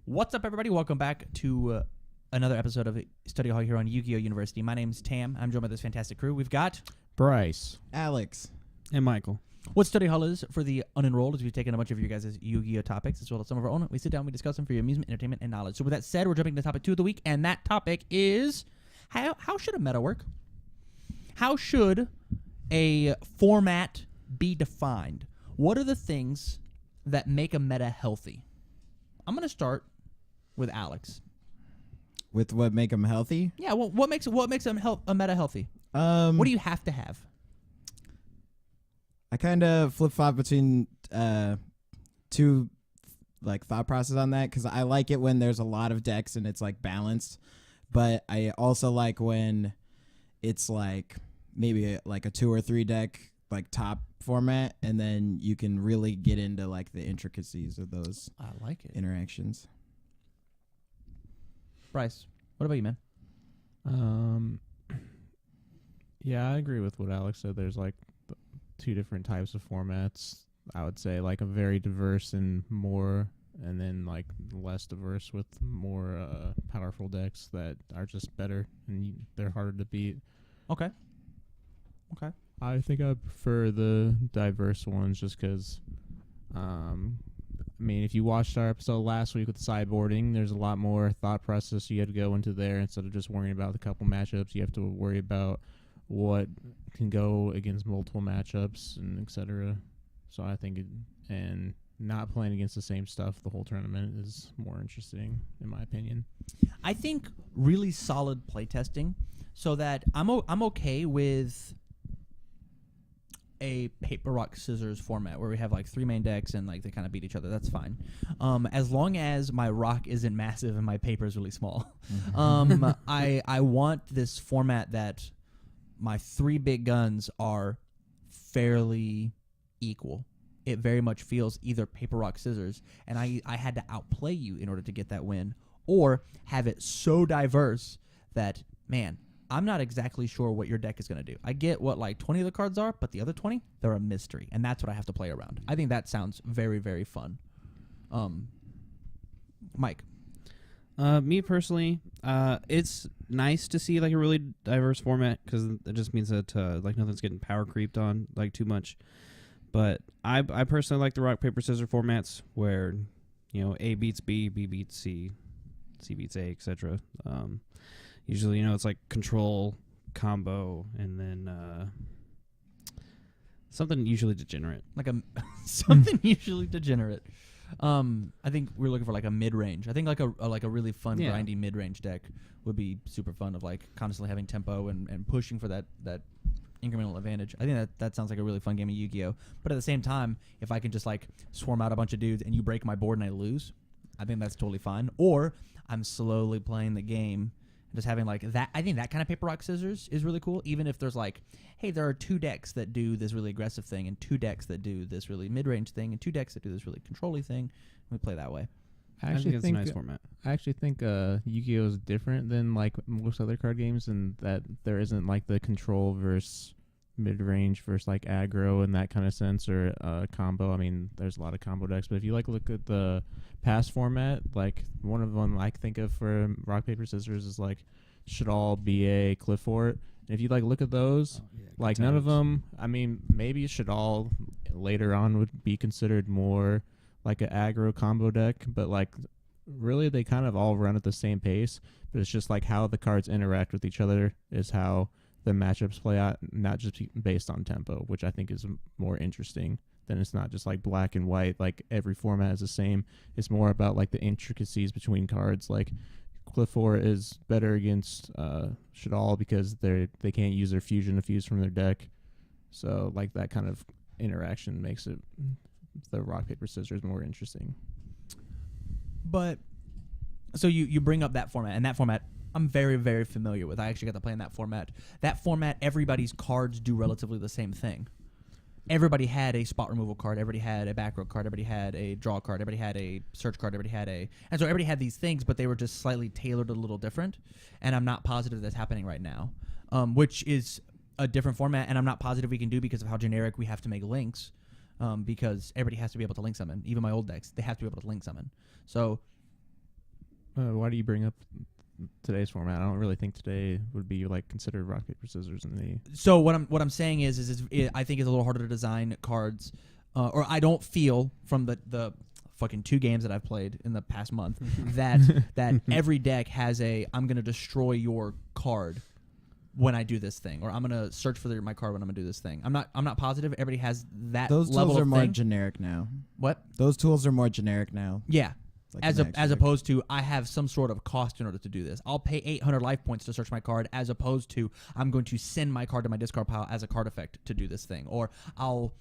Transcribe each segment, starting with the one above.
What's up, everybody? Welcome back to another episode of Study Hall here on YGOU University. My name's Tam. I'm joined by this fantastic crew. We've got Bryce, Alex, and Michael. what Study Hall is for the unenrolled is we've taken a bunch of your guys' Yu-Gi-Oh topics as well as some of our own. We sit down, we discuss them for your amusement, entertainment, and knowledge. So with that said, we're jumping to topic 2 of the week, and that topic is how should a meta work? How should a format be defined? What are the things that make a meta healthy? I'm going to start with Alex. with what make them healthy? Yeah, well, what makes a meta healthy? What do you have to have? I kind of flip-flop between two thought process on that because I like it when there's a lot of decks and it's balanced, but I also like when it's maybe a 2 or 3 deck top format, and then you can really get into the intricacies of those I like it. interactions. Bryce, what about you, man? Yeah, I agree with what Alex said. There's 2 different types of formats. I would say a very diverse and more, and then less diverse with more powerful decks that are just better and they're harder to beat. Okay. I think I prefer the diverse ones just because, if you watched our episode last week with sideboarding, there's a lot more thought process you have to go into there instead of just worrying about the couple matchups. You have to worry about what can go against multiple matchups and etc. So I think and not playing against the same stuff the whole tournament is more interesting, in my opinion. I think really solid playtesting, so that I'm okay with a paper rock scissors format where we have 3 main decks and they kind of beat each other. That's fine, as long as my rock isn't massive and my paper is really small. I want this format that my 3 big guns are fairly equal. It very much feels either paper rock scissors, and I had to outplay you in order to get that win, or have it so diverse that, man, I'm not exactly sure what your deck is going to do. I get what 20 of the cards are, but the other 20, they're a mystery, and that's what I have to play around. I think that sounds very, very fun. Mike. Me personally, it's nice to see a really diverse format because it just means that nothing's getting power creeped on too much. But I personally like the rock paper scissors formats where A beats B, B beats C, C beats A, etc. Usually, it's control, combo, and then something usually degenerate. Something usually degenerate. I think we're looking for a mid-range. I think a really fun grindy mid-range deck would be super fun of constantly having tempo and pushing for that incremental advantage. I think that sounds like a really fun game of Yu-Gi-Oh! But at the same time, if I can just swarm out a bunch of dudes and you break my board and I lose, I think that's totally fine. Or I'm slowly playing the game. Just having that, I think that kind of paper rock scissors is really cool. Even if there's hey, there are 2 decks that do this really aggressive thing, and 2 decks that do this really mid-range thing, and 2 decks that do this really control-y thing. We play that way. I think it's a nice format. I actually think Yu-Gi-Oh is different than most other card games, in that there isn't the control versus mid-range versus aggro in that kind of sense, or combo. There's a lot of combo decks, but if you look at the past format, one of them I think of for rock paper scissors is should all be a Cliff Fort. And if you look at those, none of them. Maybe should all later on would be considered more an aggro combo deck, but really they kind of all run at the same pace. But it's just how the cards interact with each other is how the matchups play out, not just based on tempo, which I think is more interesting. Then it's not just black and white, every format is the same. It's more about the intricacies between cards. Cliff Fort is better against Shadal because they can't use their fusion to fuse from their deck. So that kind of interaction makes it the rock paper scissors more interesting. But so you bring up that format, and that format I'm very, very familiar with. I actually got to play in that format. That format, everybody's cards do relatively the same thing. Everybody had a spot removal card. Everybody had a back row card. Everybody had a draw card. Everybody had a search card. Everybody had and so everybody had these things, but they were just slightly tailored a little different. And I'm not positive that's happening right now, which is a different format. And I'm not positive we can do because of how generic we have to make links, because everybody has to be able to link summon. Even my old decks, they have to be able to link summon. So Why do you bring up today's format? I don't really think today would be like considered rock paper scissors in the. So what I'm saying is I think it's a little harder to design cards, or I don't feel from the fucking 2 games that I've played in the past month that every deck has a I'm gonna destroy your card when I do this thing, or I'm gonna search for my card when I'm gonna do this thing. I'm not positive. Everybody has that. Those level tools are of more thing. generic now. What? Those tools are more generic now. Yeah. Like As opposed to I have some sort of cost in order to do this. I'll pay 800 life points to search my card, as opposed to I'm going to send my card to my discard pile as a card effect to do this thing, or I'll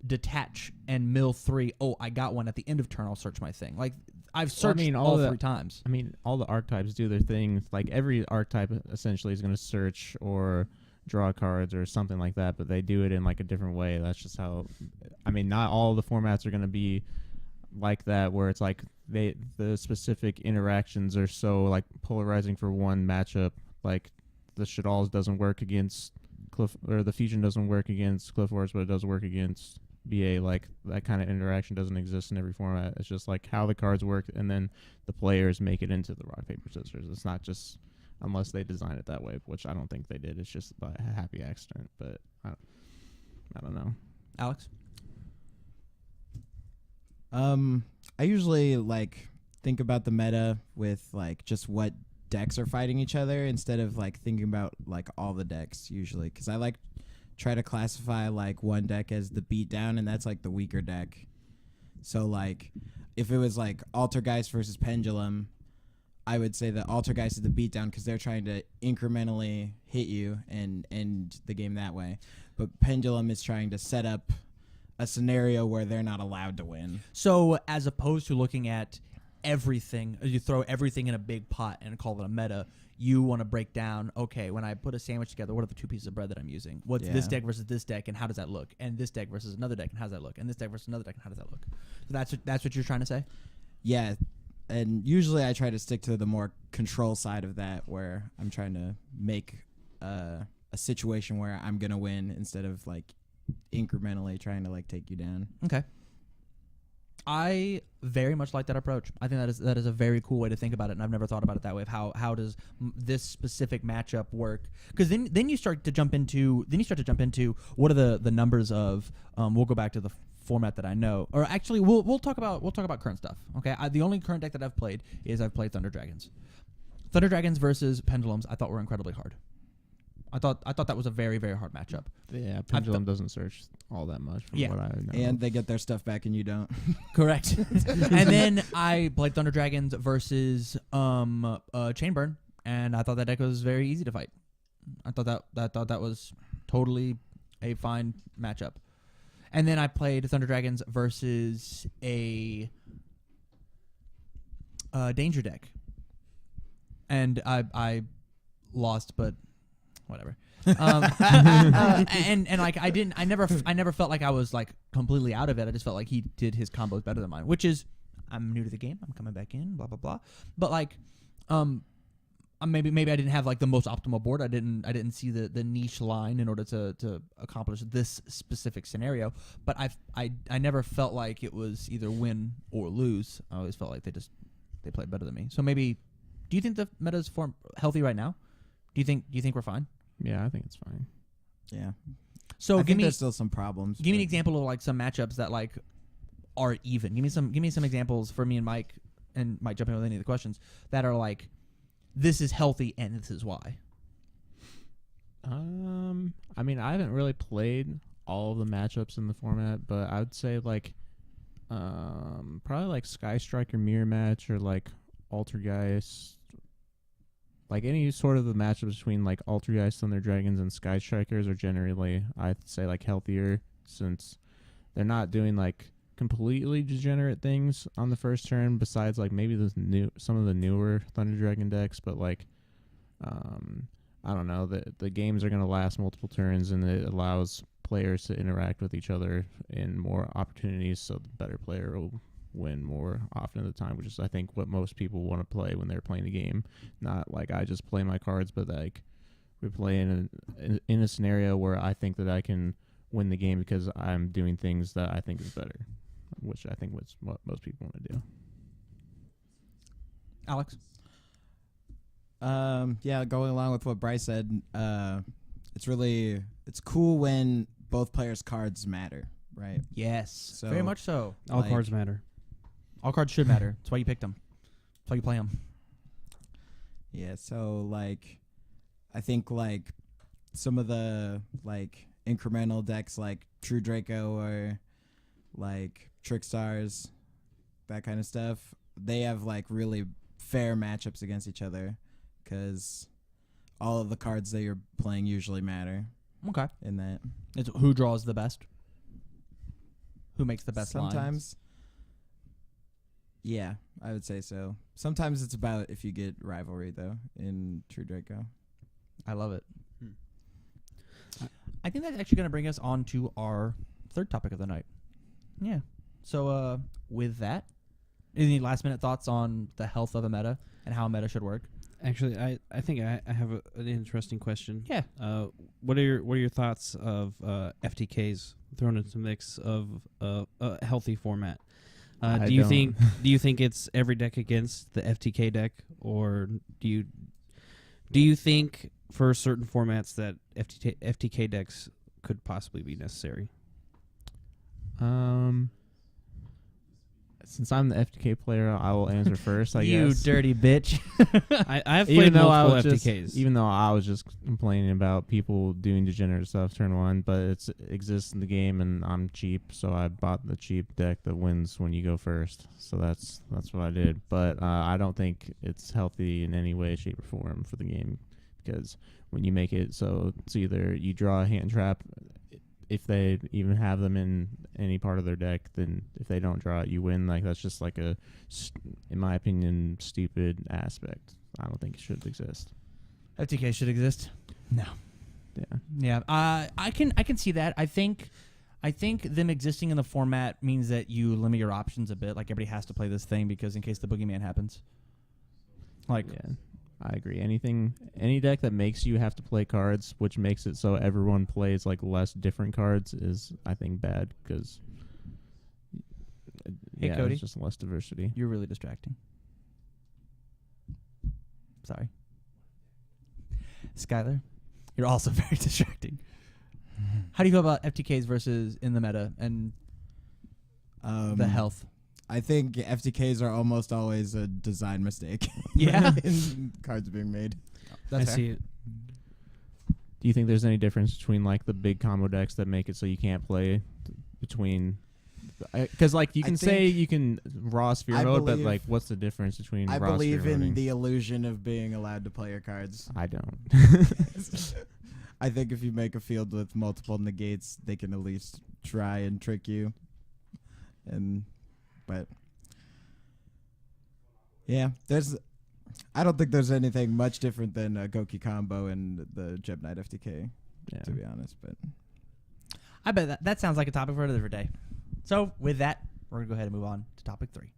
detach and mill 3. Oh, I got one at the end of turn. I'll search my thing. Like I've searched all 3 times. I mean, all the archetypes do their thing. Like every archetype essentially is going to search or draw cards or something like that, but they do it in like a different way. That's just how. I mean, not all the formats are going to be like that, where it's like the specific interactions are so like polarizing for one matchup. Like the Shadalls doesn't work against Cliff, or the Fusion doesn't work against Cliff Wars, but it does work against BA. Like that kind of interaction doesn't exist in every format. It's just like how the cards work, and then the players make it into the rock paper scissors. It's not just unless they design it that way, which I don't think they did. It's just by a happy accident. But I don't know. Alex? I usually like think about the meta with like just what decks are fighting each other instead of like thinking about like all the decks usually, because I like try to classify like one deck as the beatdown, and that's like the weaker deck. So like if it was like Altergeist versus Pendulum, I would say that Altergeist is the beatdown because they're trying to incrementally hit you and end the game that way, but Pendulum is trying to set up a scenario where they're not allowed to win. So as opposed to looking at everything, you throw everything in a big pot and call it a meta, you want to break down, okay, when I put a sandwich together, what are the 2 pieces of bread that I'm using? What's this deck versus this deck, and how does that look? And this deck versus another deck, and how does that look? And this deck versus another deck, and how does that look? So that's what you're trying to say? Yeah, and usually I try to stick to the more control side of that, where I'm trying to make a situation where I'm going to win instead of like incrementally trying to like take you down. Okay. I very much like that approach. I think that is a very cool way to think about it, and I've never thought about it that way. Of how does this specific matchup work? Because then you start to jump into what are the numbers of. We'll go back to the format that I know, or actually we'll talk about current stuff. Okay, the only current deck that I've played Thunder Dragons. Thunder Dragons versus Pendulums. I thought were incredibly hard. I thought that was a very, very hard matchup. Yeah, Pendulum doesn't search all that much from what I know. And they get their stuff back and you don't. Correct. And then I played Thunder Dragons versus Chainburn, and I thought that deck was very easy to fight. I thought that was totally a fine matchup. And then I played Thunder Dragons versus a Danger deck, and I lost, but whatever. And like I never felt like I was like completely out of it. I just felt like he did his combos better than mine, which is, I'm new to the game, I'm coming back in, blah blah blah. But like, maybe I didn't have like the most optimal board. I didn't see the niche line in order to accomplish this specific scenario. But I never felt like it was either win or lose. I always felt like they played better than me. So maybe, do you think the meta's healthy right now? Do you think we're fine? Yeah, I think it's fine. Yeah. So I think there's still some problems. Give me an example of like some matchups that like are even. Give me some examples for me and Mike, and Mike jump in with any of the questions that are like, this is healthy and this is why. I mean, I haven't really played all of the matchups in the format, but I would say like probably like Sky Striker Mirror Match or like Altergeist. Like any sort of the matchups between like Altergeist, Thunder Dragons, and Sky Strikers are generally, I'd say, like healthier, since they're not doing like completely degenerate things on the first turn. Besides like maybe some of the newer Thunder Dragon decks, but like I don't know, the games are gonna last multiple turns, and it allows players to interact with each other in more opportunities, so the better player will win more often at the time, which is I think what most people want to play when they're playing the game. Not like I just play my cards, but like we play in a scenario where I think that I can win the game because I'm doing things that I think is better, which I think was what most people want to do. Alex? Yeah, going along with what Bryce said, it's cool when both players' cards matter, right? Yes. So, very much so. All like- cards matter. All cards should matter. That's why you picked them. That's why you play them. Yeah, so like I think like some of the like incremental decks like True Draco or like Trickstars, that kind of stuff, they have like really fair matchups against each other because all of the cards that you're playing usually matter Okay. in that. It's who draws the best? Who makes the best lines? Sometimes. Yeah, I would say so. Sometimes it's about if you get rivalry, though, in True Draco. I love it. I think that's actually going to bring us on to our third topic of the night. Yeah. So with that, any last-minute thoughts on the health of a meta and how a meta should work? Actually, I think I have an interesting question. Yeah. What are your thoughts of FTKs thrown into the mix of a healthy format? Do you think it's every deck against the FTK deck, or do you think for certain formats that FTK decks could possibly be necessary? Since I'm the FTK player, I will answer first. I You guess. dirty bitch. I have played multiple FTKs. Even though I was just complaining about people doing degenerate stuff turn one, but it exists in the game, and I'm cheap, so I bought the cheap deck that wins when you go first. So that's what I did. But I don't think it's healthy in any way, shape, or form for the game, because when you make it so it's either you draw a hand trap, if they even have them in any part of their deck, then if they don't draw it, you win. Like, that's just like in my opinion, stupid aspect. I don't think it should exist. FTK should exist. No. Yeah. Yeah. I can see that. I think them existing in the format means that you limit your options a bit. Like, everybody has to play this thing because in case the boogeyman happens. Like, yeah. I agree. Any deck that makes you have to play cards, which makes it so everyone plays like less different cards, is I think bad because Hey, Cody. there's just less diversity. you're really distracting. Sorry. Skylar, you're also very distracting. How do you feel about FTKs versus in the meta and the health? I think FTKs are almost always a design mistake. Yeah. in cards being made. That's I see it. Do you think there's any difference between like the big combo decks that make it so you can't play between? Because like you I can think say you can raw sphere I mode, but believe- like what's the difference between I raw believe sphere in moding? the illusion of being allowed to play your cards. I don't. I think if you make a field with multiple negates, they can at least try and trick you. But yeah, I don't think there's anything much different than a Goki combo and the Gem Knight FTK, Yeah. to be honest. But I bet that sounds like a topic for another day. So with that, we're going to go ahead and move on to topic 3.